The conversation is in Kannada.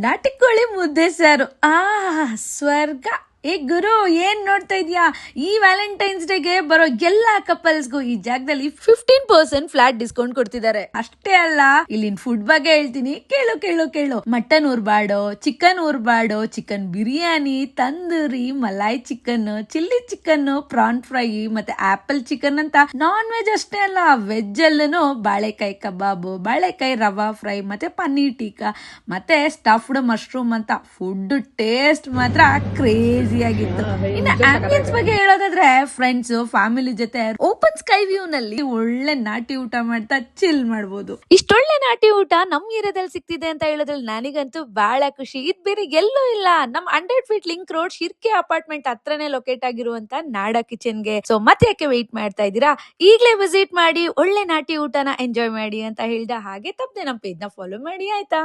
ನಾಟಿ ಕೋಳಿ ಮುದ್ದೆ ಸಾರು ಸ್ವರ್ಗ. ಏ ಗುರು, ಏನ್ ನೋಡ್ತಾ ಇದ್ಯಾ? ಈ ವ್ಯಾಲೆಂಟೈನ್ಸ್ ಡೇಗೆ ಬರೋ ಎಲ್ಲಾ ಕಪಲ್ಸ್ಗೂ ಈ ಜಾಗದಲ್ಲಿ 15% ಫ್ಲಾಟ್ ಡಿಸ್ಕೌಂಟ್ ಕೊಡ್ತಿದ್ದಾರೆ. ಅಷ್ಟೇ ಅಲ್ಲ, ಇಲ್ಲಿನ ಫುಡ್ ಬಗ್ಗೆ ಹೇಳ್ತೀನಿ, ಕೇಳು ಕೇಳು ಕೇಳು. ಮಟನ್ ಉರ್ಬಾಡೋ, chicken biryani, tandoori, malai chicken, chilli chicken, prawn fry ಮತ್ತೆ ಆಪಲ್ ಚಿಕನ್ ಅಂತ ನಾನ್ ವೆಜ್ ಅಷ್ಟೇ ಅಲ್ಲ, ವೆಜ್ ಅಲ್ಲೂ ಬಾಳೆಕಾಯಿ ಕಬಾಬು, ಬಾಳೆಕಾಯಿ ರವಾ ಫ್ರೈ ಮತ್ತೆ ಪನ್ನೀರ್ ಟೀಕಾ ಮತ್ತೆ ಸ್ಟಫ್ಡ್ ಮಶ್ರೂಮ್ ಅಂತ ಫುಡ್ ಟೇಸ್ಟ್ ಮಾತ್ರ ಕ್ರೇಜಿ ಆಗಿತ್ತು. ಇನ್ನು ಆಂಬಿಯನ್ಸ್ ಬಗ್ಗೆ ಹೇಳೋದಾದ್ರೆ, ಫ್ರೆಂಡ್ಸ್ ಫ್ಯಾಮಿಲಿ ಜೊತೆ ಓಪನ್ ಸ್ಕೈ ವ್ಯೂ ನಲ್ಲಿ ಒಳ್ಳೆ ನಾಟಿ ಊಟ ಮಾಡ್ತಾ ಚಿಲ್ ಮಾಡಬಹುದು. ಇಷ್ಟೊಳ್ಳೆ ನಾಟಿ ಊಟ ನಮ್ ಏರಿಯಾದಲ್ಲಿ ಸಿಗ್ತಿದೆ ಅಂತ ಹೇಳೋದ್ರಲ್ಲಿ ನನಗಂತೂ ಬಹಳ ಖುಷಿ. ಇದ್ ಬೇರೆ ಎಲ್ಲೂ ಇಲ್ಲ, ನಮ್ 100 feet link road Shirke apartment ಹತ್ರನೇ ಲೊಕೇಟ್ ಆಗಿರುವಂತ ನಾಡ ಕಿಚನ್ಗೆ. ಸೊ ಮತ್ತೆ ಯಾಕೆ ವೆಯ್ಟ್ ಮಾಡ್ತಾ ಇದ್ದೀರಾ? ಈಗಲೇ ವಿಸಿಟ್ ಮಾಡಿ ಒಳ್ಳೆ ನಾಟಿ ಊಟನ ಎಂಜಾಯ್ ಮಾಡಿ ಅಂತ ಹೇಳ್ದ ಹಾಗೆ ತಪ್ಪದೆ ನಮ್ಮ ಪೇಜ್ ನ ಫಾಲೋ ಮಾಡಿ, ಆಯ್ತಾ?